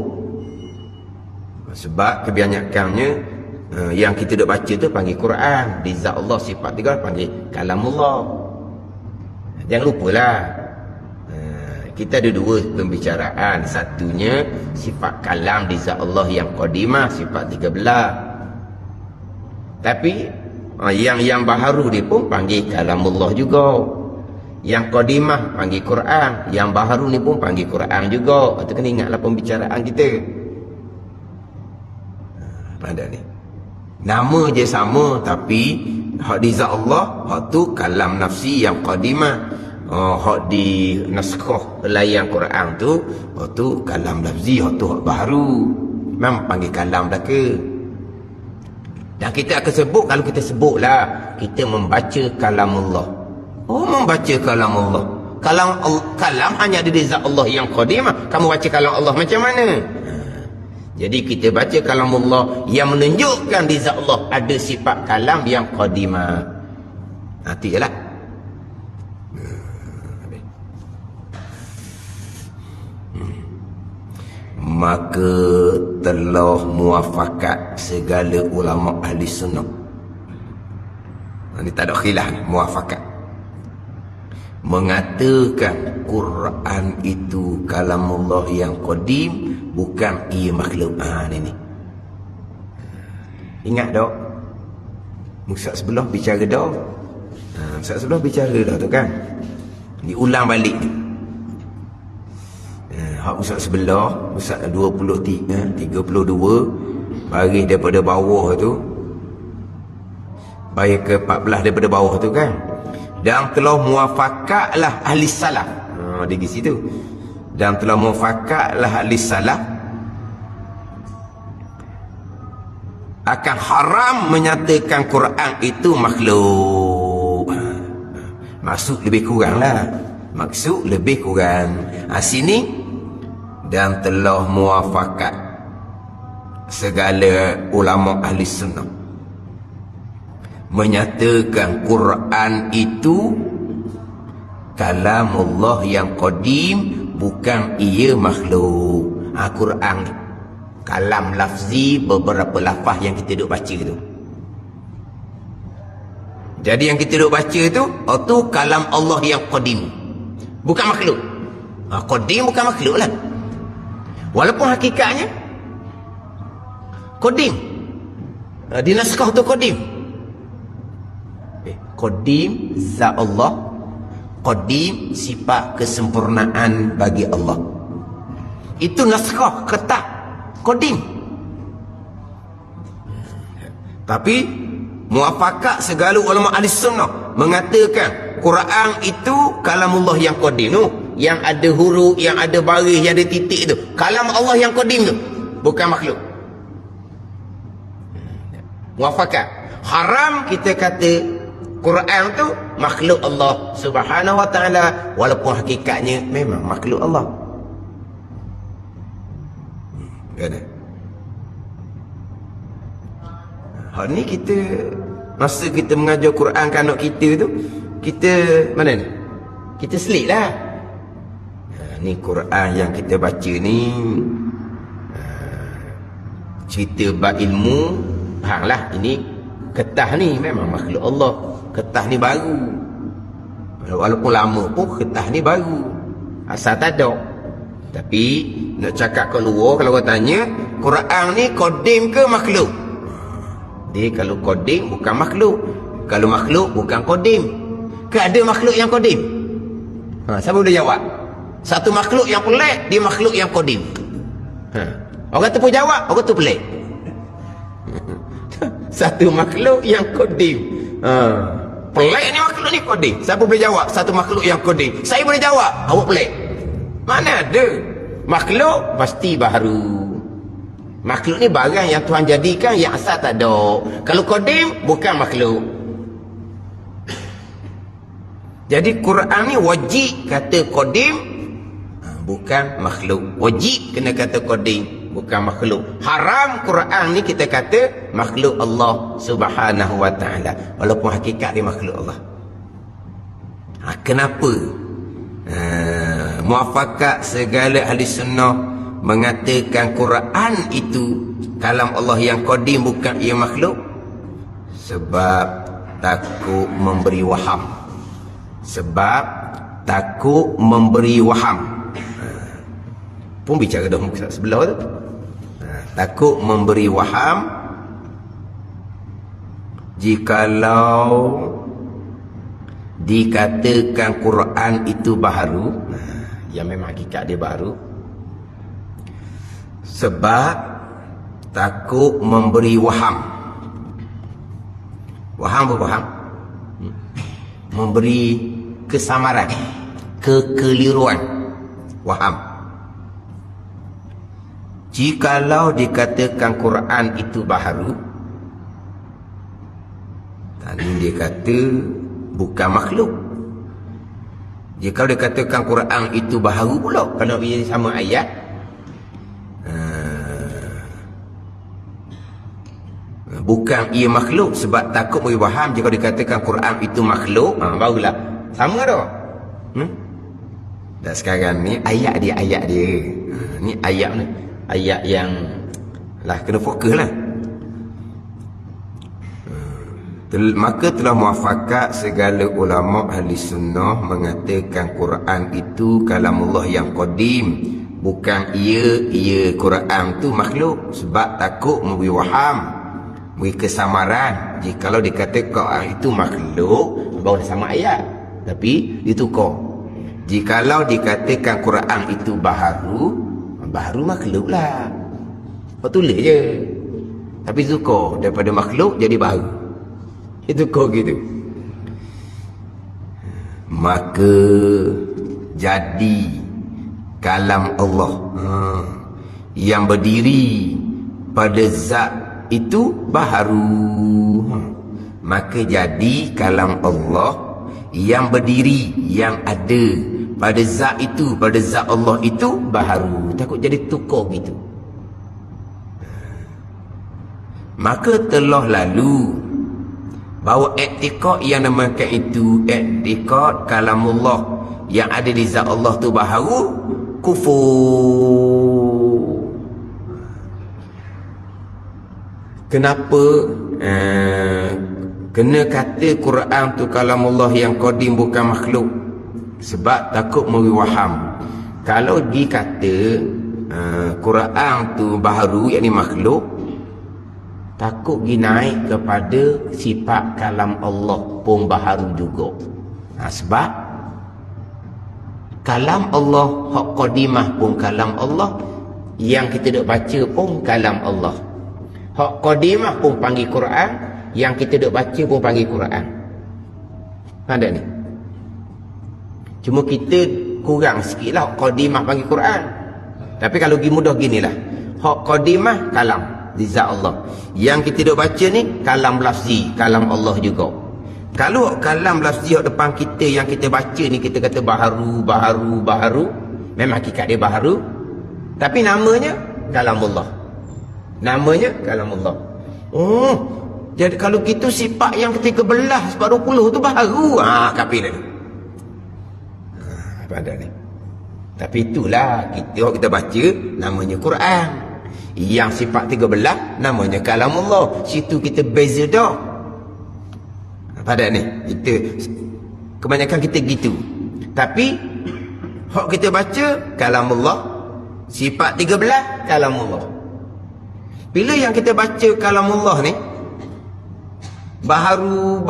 Sebab kebanyakannya yang kita duk baca tu panggil Quran, di zat Allah sifat 3 panggil kalamullah. Jangan lupalah, kita ada dua pembicaraan. Satunya sifat kalam di zat Allah yang qadimah, sifat 13. Tapi yang baharu dia pun panggil kalamullah juga. Yang qadimah panggil Quran, yang baharu ni pun panggil Quran juga. Itu kena ingatlah pembicaraan kita. Pada ni nama je sama, tapi hak di zat Allah, hak tu kalam nafsi yang qadimah. Hak di naskah layan Quran tu, hak tu kalam lafzi, hak tu hak baharu. Memang panggil kalam belaka. Dan kita akan sebut, kalau kita sebutlah kita membaca kalamullah. Membaca kalamullah. Kalam hanya ada di zat Allah yang qadimah. Kamu baca kalam Allah macam mana? Jadi kita baca kalamullah yang menunjukkan di zat Allah ada sifat kalam yang qadimah. Nanti je lah. Maka telah muafakat segala ulama ahli sunnah. Ini tak ada khilaf ni, muafakat. Mengatakan Quran itu kalamullah yang qadim, bukan ia makhluk. Ini. Ingat tak? Ustaz sebelah bicara dah. Ustaz sebelah bicara dah tu kan. Diulang balik ni. Ustaz sebelah, Ustaz 23, 32 baris daripada bawah tu, baris ke 14 daripada bawah tu kan. Dan telah muafakatlah ahli salaf. Dia di situ. Dan telah muafakatlah ahli salaf akan haram menyatakan Quran itu makhluk. Maksud lebih kurang lah. Maksud lebih kurang. Sini dan telah muafakat segala ulama ahli sunnah menyatakan Quran itu kalamullah yang qadim, bukan ia makhluk. Quran kalam lafzi, beberapa lafaz yang kita duk baca tu. Jadi yang kita duk baca tu, itu kalam Allah yang qadim, bukan makhluk. Qadim bukan makhluk lah. Walaupun hakikatnya qadim. Di naskah tu qadim. Qadim zat Allah, qadim sifat kesempurnaan bagi Allah. Itu naskah ketah qadim. Tapi muafakat segala ulama ahli sunnah mengatakan Quran itu kalamullah yang qadim tu, yang ada huruf, yang ada baris, yang ada titik tu, kalam Allah yang qadim tu, bukan makhluk. Muafakat. Haram kita kata Quran tu makhluk Allah Subhanahu wa taala, walaupun hakikatnya memang makhluk Allah. Ada. Hari ni kita, masa kita mengajar Quran ke anak kita tu, kita mana ni? Kita selit lah. Ni Quran yang kita baca ni, cerita bab ilmu, faham lah, ini ketah ni memang makhluk Allah. Kertas ni baru. Walaupun lama pun kertas ni baru. Asal tak ada. Tapi nak cakap kat luar, kalau orang tanya, Quran ni kodim ke makhluk? Dia kalau kodim bukan makhluk. Kalau makhluk bukan kodim. Ke ada makhluk yang kodim? Siapa boleh jawab? Satu makhluk yang pelik, dia makhluk yang kodim. Orang tu pun jawab, orang tu pelik. Satu makhluk yang kodim. Pelik ni makhluk ni kodim. Siapa boleh jawab? Satu makhluk yang kodim. Saya boleh jawab, awak pelik. Mana ada? Makhluk pasti baharu. Makhluk ni barang yang Tuhan jadikan, yang asal tak ada. Kalau kodim, bukan makhluk. Jadi Quran ni wajib kata kodim, bukan makhluk. Wajib kena kata kodim, bukan makhluk. Haram Quran ni kita kata makhluk Allah Subhanahu wa ta'ala, walaupun hakikat dia makhluk Allah. Kenapa? Muafakat segala ahli sunnah mengatakan Quran itu kalam Allah yang kodim, bukan ia makhluk. Sebab takut memberi waham. Sebab takut memberi waham. Pun bicara dah muka sebelah tu. Takut memberi waham. Jikalau dikatakan Quran itu baharu, yang memang hakikat dia baru, sebab takut memberi waham. Waham apa waham? Memberi kesamaran, kekeliruan. Waham. Jikalau dikatakan Quran itu baharu, tadi dia kata bukan makhluk. Jika dikatakan Quran itu baharu pula, kalau ia sama ayat, bukan ia makhluk, sebab takut memberi waham. Jika dikatakan Quran itu makhluk, barulah sama dah. Dan sekarang ni ayat dia. Ni ayat ni, ayat yang lah kena fokus lah. Maka telah muafakat segala ulama ahli sunnah mengatakan Quran itu kalamullah yang qadim, bukan ia Quran tu makhluk, sebab takut memberi waham, memberi kesamaran. Jikalau dikatakan Quran itu makhluk, baru sama ayat, tapi ditukar. Jikalau dikatakan Quran itu baharu makhluk lah, kau tulis je, tapi tukar daripada makhluk jadi baharu. Itu kau gitu. Maka jadi kalam Allah yang berdiri pada zat itu baharu. Maka jadi kalam Allah yang berdiri, yang ada pada zat itu, pada zat Allah itu baharu. Takut jadi tukar gitu. Maka telah lalu bahawa i'tiqad yang namakan itu, i'tiqad kalamullah yang ada di zat Allah tu baharu, kufur. Kenapa kena kata Quran tu kalamullah yang qadim, bukan makhluk? Sebab takut memberi waham. Kalau dikata Quran tu baharu, yakni makhluk, takut naik kepada sifat kalam Allah pun baharu juga. Sebab kalam Allah hak qadimah pun kalam Allah, yang kita duk baca pun kalam Allah. Hak qadimah pun panggil Quran, yang kita duk baca pun panggil Quran. Ada ni. Cuma kita kurang sikitlah hak qadimah panggil Quran. Tapi kalau pergi mudah ginilah. Hak qadimah kalam di zat Allah. Yang kita duk baca ni kalam lafzi, kalam Allah juga. Kalau kalam lafzi depan kita yang kita baca ni, kita kata baharu, memang hakikat dia baharu, tapi namanya kalam Allah. Namanya kalam Allah. Jadi kalau gitu sifat yang ke-13 sebab 20 tu baharu. Kafir dah. Apa ada ni? Tapi itulah kita baca namanya Quran. Yang sifat 13 namanya kalamullah. Situ kita beza dah. pada ni kita kebanyakan kita gitu. Tapi hak kita baca kalamullah, sifat 13 kalamullah. Bila yang kita baca kalamullah ni baharu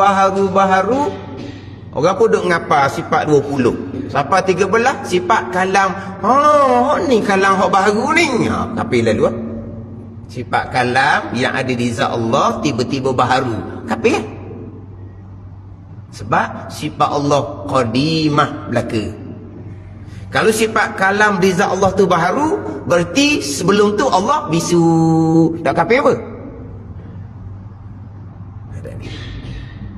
orang pun duk ngapa sifat 20 sampai 13 sifat kalam. Ni kalam hak baru ni. Tapi lalu sifat kalam yang ada di zat Allah tiba-tiba baharu. Tapi sebab sifat Allah qadimah belaka. Kalau sifat kalam di zat Allah tu baharu, berarti sebelum tu Allah bisu. Tak kapi apa?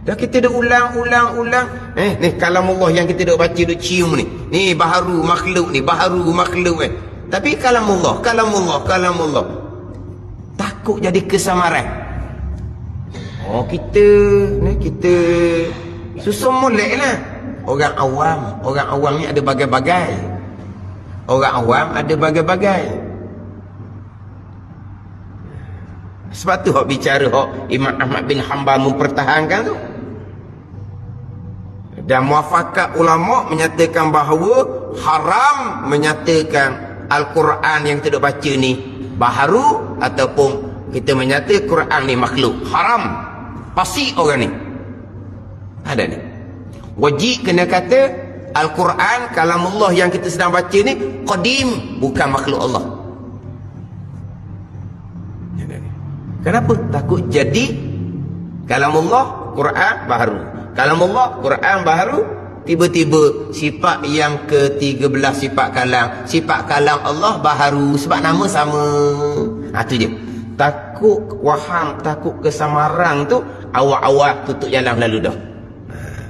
Dah kita dah ulang. Ni kalam Allah yang kita dah baca, dah cium ni. Ni baharu makhluk ni, baharu makhluk ni. Tapi kalam Allah. Takut jadi kesamaran. Kita susah molek lah. Orang awam ni ada bagai-bagai. Sebab tu hak bicara hak Imam Ahmad bin Hanbal mempertahankan tu. Dan muafakat ulama menyatakan bahawa haram menyatakan Al-Quran yang kita duk baca ni baharu ataupun kita menyatakan Quran ni makhluk. Haram. Pasti orang ni. Ada ni. Wajib kena kata Al-Quran kalamullah yang kita sedang baca ni qadim, bukan makhluk Allah. Kenapa? Takut jadi kalamullah Quran baharu. Kalamullah Quran baharu, tiba-tiba sifat yang ke-13 sifat kalam Allah baharu sebab nama sama. Tu je. Takut waham, takut kesamaran tu awal-awal tutup jalan lalu dah.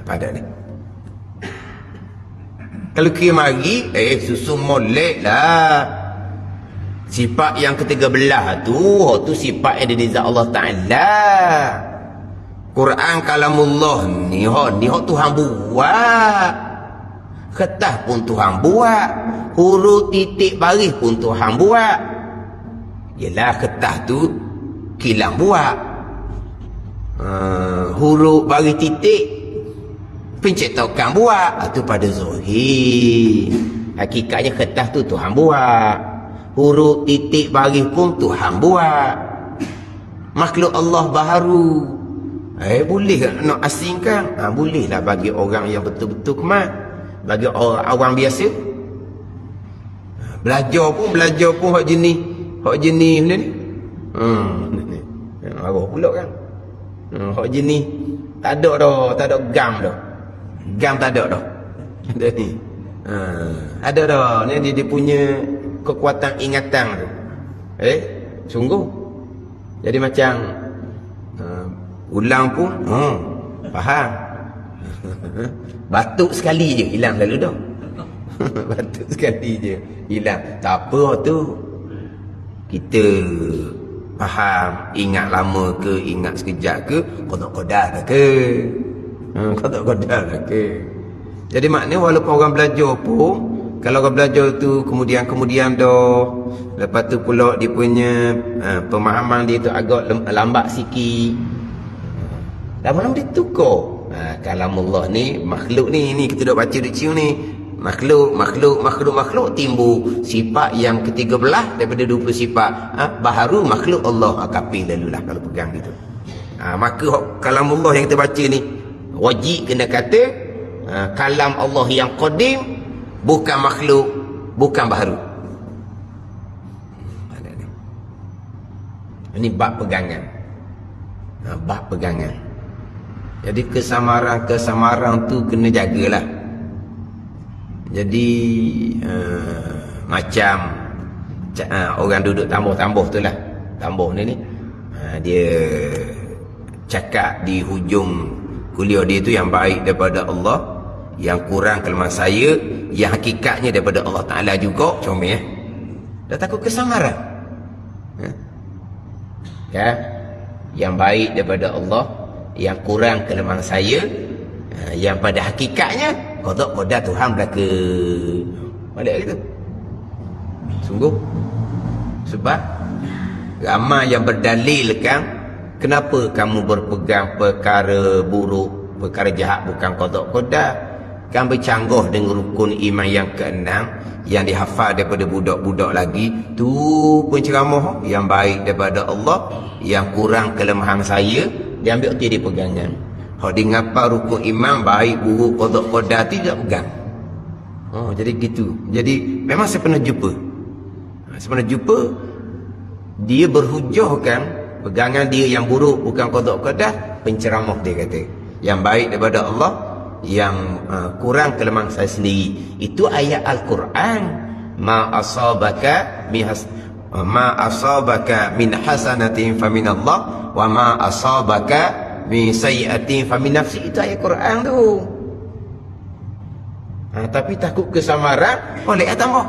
Pada ni. Kalau kira mari, susu molek lah. Sifat yang ke-13 tu sifat yang ada di zat Allah Ta'ala. Quran kalamullah ni hak Tuhan buat. Kertas pun Tuhan buat. Huruf titik baris pun Tuhan buat. Yelah kertas tu kilang buat. Huruf baris titik pencetakan buat. Itu pada zahir. Hakikatnya kertas tu Tuhan buat. Huruf titik baris pun Tuhan buat. Makhluk Allah baharu. Boleh nak asingkan? Boleh lah bagi orang yang betul-betul kemat. Bagi orang awam biasa. Belajar pun hak jenis benda ni. Marah pula kan. Hak jenis tak ada gam dah. Gam tak ada dah. Ada ni. Ada dah. Ni dia punya kekuatan ingatan tu. Sungguh. Jadi macam ulang pun faham. Batuk sekali je hilang lalu dah. Batuk sekali je hilang. Tak apa tu. Kita faham, ingat lama ke, ingat sekejap ke, kodok-kodok lah ke. Kodok-kodok lah ke. Jadi maknanya walaupun orang belajar pun, kalau orang belajar tu kemudian dah, lepas tu pula dia punya pemahaman dia tu agak lambat sikit. Lama-lama dia tukar. Kalamullah ni makhluk ni kita dah baca duk cium ni. Makhluk timbul sifat yang ke-13 daripada 20 sifat. Baharu makhluk Allah. Kapil lalulah kalau pegang gitu. Maka kalamullah yang kita baca ni wajib kena kata kalam Allah yang qadim, bukan makhluk, bukan baharu. Ini bab pegangan. Bab pegangan. Jadi kesamaran tu kena jagalah. Jadi macam orang duduk tambah-tambah tu lah. Tambah ni dia cakap di hujung kuliah dia tu yang baik daripada Allah, yang kurang kelemahan saya, yang hakikatnya daripada Allah Ta'ala juga. Comel dah takut kesamaran. Yang baik daripada Allah, yang kurang kelemahan saya, yang pada hakikatnya kodok-kodok Tuhan belaka. Balik gitu. Sungguh. Sebab ramai yang berdalilkan kenapa kamu berpegang perkara buruk perkara jahat bukan qada qada. Kan bercanggah dengan rukun iman yang keenam yang dihafal daripada budak-budak lagi tu penceramah yang baik daripada Allah, yang kurang kelemahan saya diambil tu jadi pegangan. Hak di ngapa rukun iman baik buruk qada qada tidak pegang. Oh, jadi gitu. Jadi memang saya pernah jumpa. Dia berhujahkan pegangan dia yang buruk bukan qada qada, penceramah dia kata. Yang baik daripada Allah, yang kurang kelemahan saya sendiri. Itu ayat Al-Quran. Ma asabaka min hasanatin famin Allah wa ma asabaka min sayyiatin famin nafsi. Itu ayat Quran tu. Tapi takut kesamaran oleh tambah.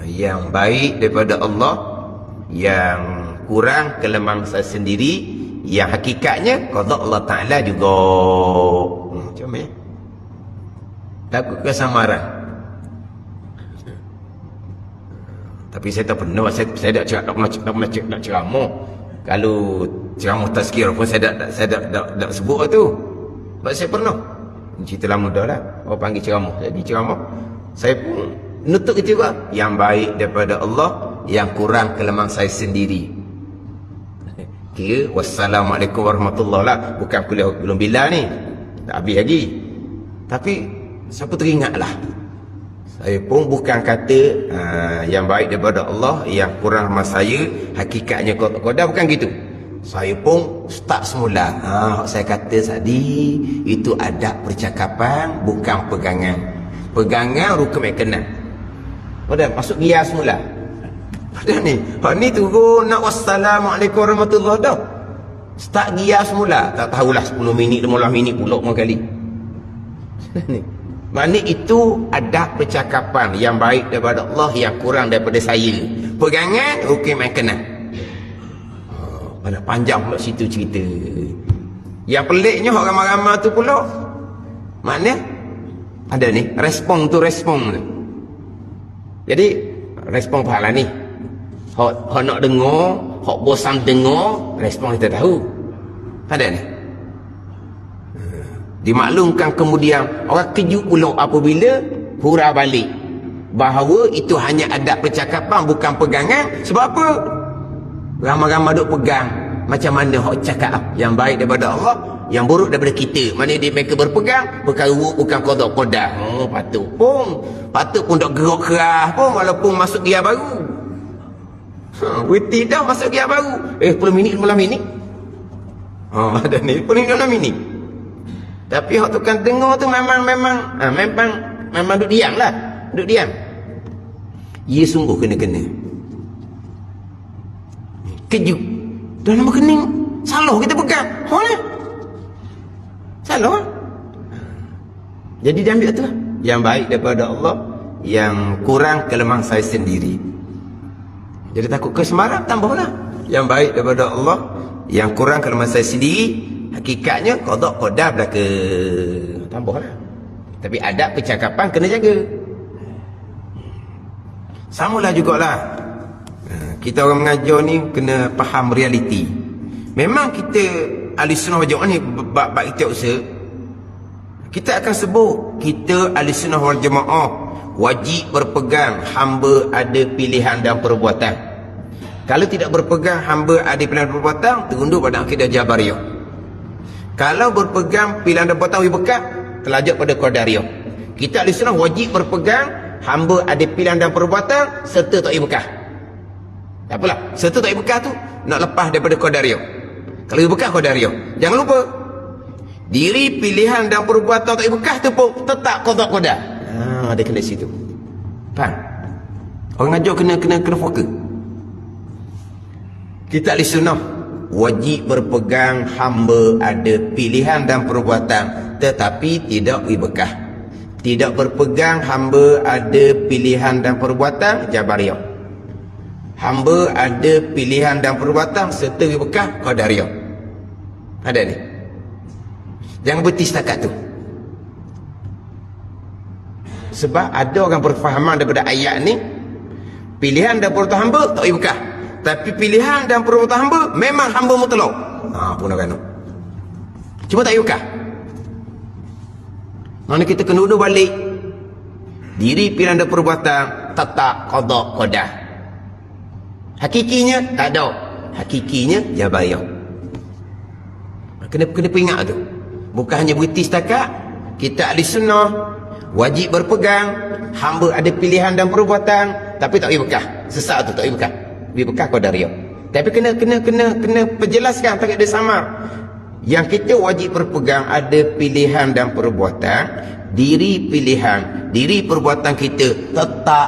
Yang baik daripada Allah, yang kurang kelemahan saya sendiri, yang hakikatnya qada Allah Ta'ala juga. Macam ni. Takut kesamaran. Tapi saya tak pernah, saya tak cakap nak ceramah. Kalau ceramah tazkir pun saya tak sebut tu. Sebab saya pernah. Cerita lama dah lah. Orang panggil ceramah. Jadi ceramah. Saya pun nutuk itu juga. Yang baik daripada Allah, yang kurang kelemahan saya sendiri. Kira wassalamualaikum warahmatullahi lah. Bukan kuliah belum bila ni. Tak habis lagi. Tapi siapa teringatlah. Saya pun bukan kata yang baik daripada Allah, yang kurang sama saya, hakikatnya qada bukan gitu. Saya pun start semula. Saya kata tadi itu adab percakapan, bukan pegangan. Pegangan rukun mekanan. Pada masuk gias semula. Pada ni, ni turun nak wassalamualaikum warahmatullahi dah. Start gias semula. Tak tahulah 10 minit, 15 minit pulak more kali. Ni. Maknanya itu adab percakapan yang baik daripada Allah, yang kurang daripada saya. Pegangan rukun mekanan. Pada panjang pula situ cerita. Yang peliknya orang ramai-ramai tu pula, maknanya ada ni respon tu. Jadi respon pahala ni. Hak nak dengar, hak bosan dengar, respon kita tahu. Ada ni. Dimaklumkan kemudian orang kejut pula apabila hurah balik bahawa itu hanya adab percakapan, bukan pegangan. Sebab apa? Ramai-ramai duk pegang macam mana hak cakap yang baik daripada Allah, yang buruk daripada kita. Mana dia mereka berpegang perkara buruk bukan qada qada. Patut pun dok gerak keras pun walaupun masuk gear baru. Berhenti dah masuk gear baru. 10 minit 15 minit. Ada ni 10 minit 15 minit. Tapi hak tukang dengar tu memang duk diam lah. Duk diam. Ia sungguh kena-kena. Kejut. Dah nama kening. Salah kita pegang. Salah. Jadi dia ambil tu lah. Yang baik daripada Allah, yang kurang kelemahan saya sendiri. Jadi takut kesemaran, tambahlah. Yang baik daripada Allah, yang kurang kelemahan saya sendiri, hakikatnya qada qada belaka. Tambahlah. Tapi adab percakapan kena jaga. Samalah jugalah. Kita orang mengajar ni kena faham realiti. Memang kita ahli sunnah wal jamaah ni bab kita usaha. Kita akan sebut kita ahli sunnah wal jamaah wajib berpegang hamba ada pilihan dan perbuatan. Kalau tidak berpegang hamba ada pilihan dan perbuatan, terundur pada akidah Jabariyah. Kalau berpegang pilihan dan perbuatan bekas, terlajak pada Qadariyah. Kita ahli sunnah wajib berpegang hamba ada pilihan dan perbuatan serta tak bekas. Tak apalah, serta tak bekas tu nak lepas daripada Qadariyah. Kalau bekas Qadariyah, jangan lupa diri pilihan dan perbuatan tak bekas tu pun tetap qada qada. Ada kena situ. Faham? Orang ajar kena fokus. Kita ahli sunnah wajib berpegang hamba ada pilihan dan perbuatan tetapi tidak bekas. Tidak berpegang hamba ada pilihan dan perbuatan Jabariyah. Hamba ada pilihan dan perbuatan serta bekas Qadariyah. Ada ni. Jangan berhenti setakat tu. Sebab ada orang berfahaman daripada ayat ni, pilihan dan perbuatan hamba tak bekas. Tapi pilihan dan perbuatan hamba memang hamba mutlak. Pun nak kena. Cuma tak bekas. Mana kita kena undur balik. Diri pilihan dan perbuatan tetap qada qadah. Hakikinya tak ada. Hakikinya jabayah. Kena ingat tu. Bukan hanya berhenti setakat kita ahli sunnah wajib berpegang, hamba ada pilihan dan perbuatan tapi tak bagi bekah. Sesak tu tak bagi bekah. Bagi bekah qadariyah. Tapi kena perjelaskan tak ada samar. Yang kita wajib berpegang ada pilihan dan perbuatan, diri pilihan, diri perbuatan kita tetap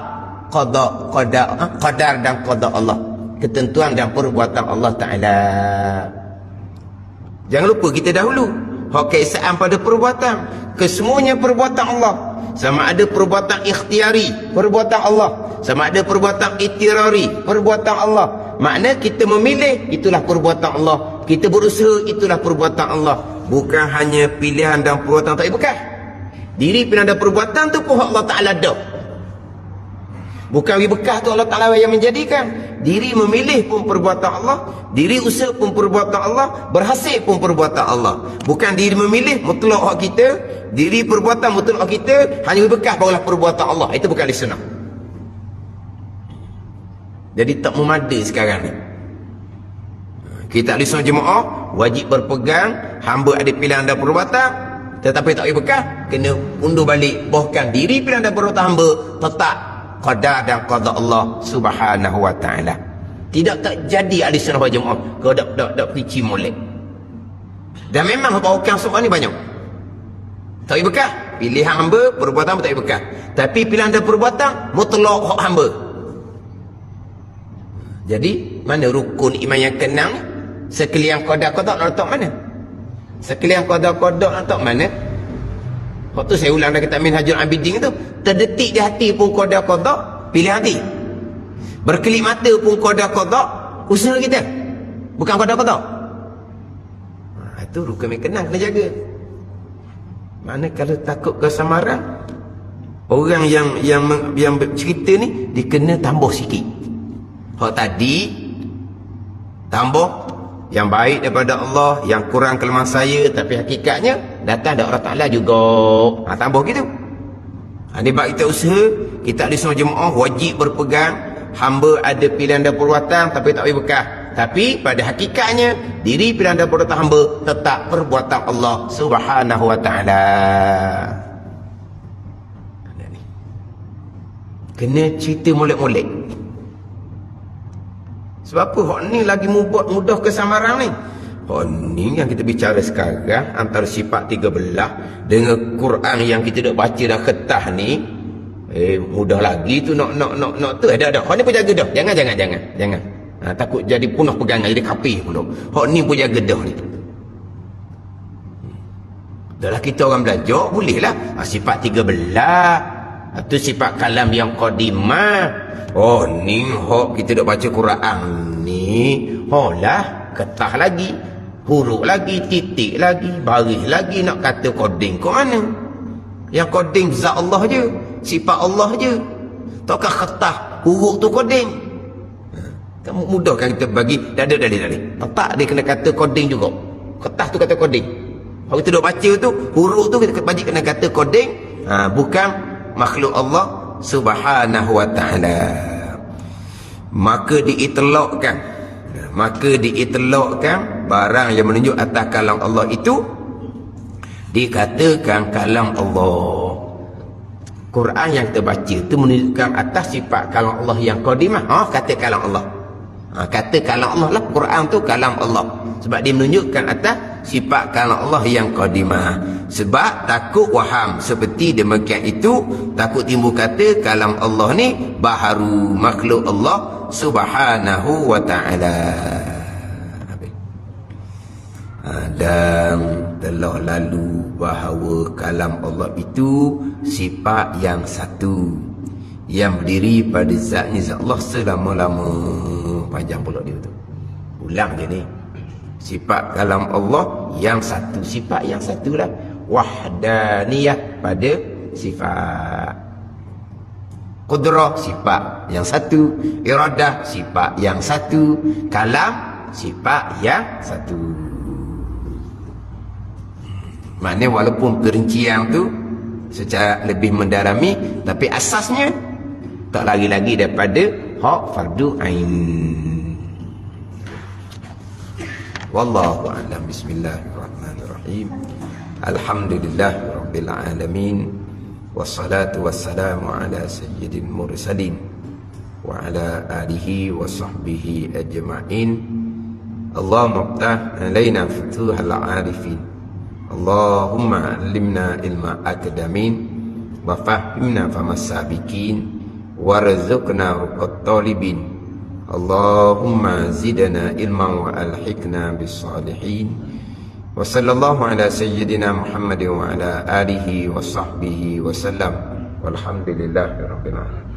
qadar dan qada Allah. Ketentuan dan perbuatan Allah Ta'ala. Jangan lupa kita dahulu hak keesaan pada perbuatan. Kesemuanya perbuatan Allah. Sama ada perbuatan ikhtiari, perbuatan Allah. Sama ada perbuatan itirari, perbuatan Allah. Makna kita memilih, itulah perbuatan Allah. Kita berusaha, itulah perbuatan Allah. Bukan hanya pilihan dan perbuatan tak bekah. Diri pilihan dan perbuatan tu pun Allah Ta'ala dah. Bukan bekah tu Allah Ta'ala yang menjadikan. Diri memilih pun perbuatan Allah, diri usaha pun perbuatan Allah, berhasil pun perbuatan Allah. Bukan diri memilih mutlak hak kita, diri perbuatan mutlak hak kita, hanya bekah barulah perbuatan Allah. Itu bukan ahli sunnah. Jadi tak memada sekarang ni. Kita ahli sunnah jemaah wajib berpegang, hamba ada pilihan dan perbuatan, tetapi tak bekah, kena undur balik. Bahkan diri pilihan dan perbuatan hamba tetap qada dan qada Allah Subhanahu wa ta'ala. Tidak tak jadi ahli sunnah wal jamaah kau dak pici molek. Dan memang orang semua ni banyak tak bekah, pilihan hamba, perbuatan tak bekah. Tapi pilihan dan perbuatan mutlak hak hamba. Jadi mana rukun iman yang kenang? Sekalian qada-qada nak letak mana? Sekalian qada-qada nak letak mana? Waktu saya ulang dah kitab Minhajul Abidin tu, terdetik di hati pun qada-qada, pilih hati. Berkelip mata pun qada-qada, usaha kita. Bukan qada-qada. Itu rukun yang kenang kena jaga. Mana kalau takut kesamaran, orang yang cerita ni dia kena tambah sikit. Hak tadi tambah yang baik daripada Allah, yang kurang kelemahan saya, tapi hakikatnya datang dari Allah Ta'ala juga. Tambah gitu. Ini bab kita usaha, kita ahli sunnah jemaah wajib berpegang, hamba ada pilihan dan perbuatan tapi tak bagi bekah. Tapi pada hakikatnya diri pilihan dan perbuatan hamba tetap perbuatan Allah Subhanahu wa ta'ala. Kena cerita molek-molek. Sebab apa? Hak ni lagi mudah kesamaran ni. Hak ni yang kita bicara sekarang antara sifat 13 dengan Quran yang kita dah baca dah ketah ni, mudah lagi tu nak tu. Ada. Hak ni pun jaga dah. Jangan. Takut jadi punah pegangan, jadi kapih pula. Hak ni pun jaga dah ni. Dahlah kita orang belajar boleh lah. Sifat 13 tu sifat kalam yang qadimah. Oh ni hok kita dah baca Quran ni, lah ketah lagi, huruf lagi, titik lagi, baris lagi, nak kata koding kau mana? Yang koding zat Allah je, sifat Allah je. Takkah ketah huruf tu koding? Kamu mudah kan kita bagi dah ada dalil. Tak dia kena kata koding juga. Ketah tu kata koding. Kalau kita dah baca tu huruf tu kita bagi kena kata koding, bukan makhluk Allah Subhanahu wa ta'ala. Maka diitlaqkan barang yang menunjuk atas kalam Allah itu dikatakan kalam Allah. Quran yang kita baca itu menunjukkan atas sifat kalam Allah yang qadimah. Kata kalam Allah. Kata kalam Allah lah, Quran tu kalam Allah. Sebab dia menunjukkan atas sifat kalam Allah yang qadimah. Sebab takut waham seperti demikian itu, takut timbul kata kalam Allah ni baharu, makhluk Allah Subhanahu wa ta'ala. Dan telah lalu bahawa kalam Allah itu sifat yang satu, yang berdiri pada zatnya zat Allah selama-lama. Panjang pula dia tu, ulang je ni. Sifat kalam Allah yang satu, sifat yang satulah wahdaniyah pada sifat. Qudrah sifat yang satu, iradah sifat yang satu, kalam sifat yang satu. Maknanya walaupun perincian tu secara lebih mendarami, tapi asasnya tak lagi-lagi daripada hak fardu ain. Wallahu a'lam. Bismillahirrahmanirrahim. Alhamdulillahirabbil alamin. Wassalatu wassalamu ala sayyidil mursalin wa ala alihi wa sahbihi ajma'in. Allahumma ftah alaina futuhal arifin. Allahumma allimna ilma akadamin wa fahimna famas sabiqin warzuqna ruqat talibin. Allahumma zidna ilman wa alhiqna bis salihin. Wa sallallahu ala sayyidina Muhammadin wa ala alihi wa sahbihi wa sallam. Walhamdulillahi rabbil alamin.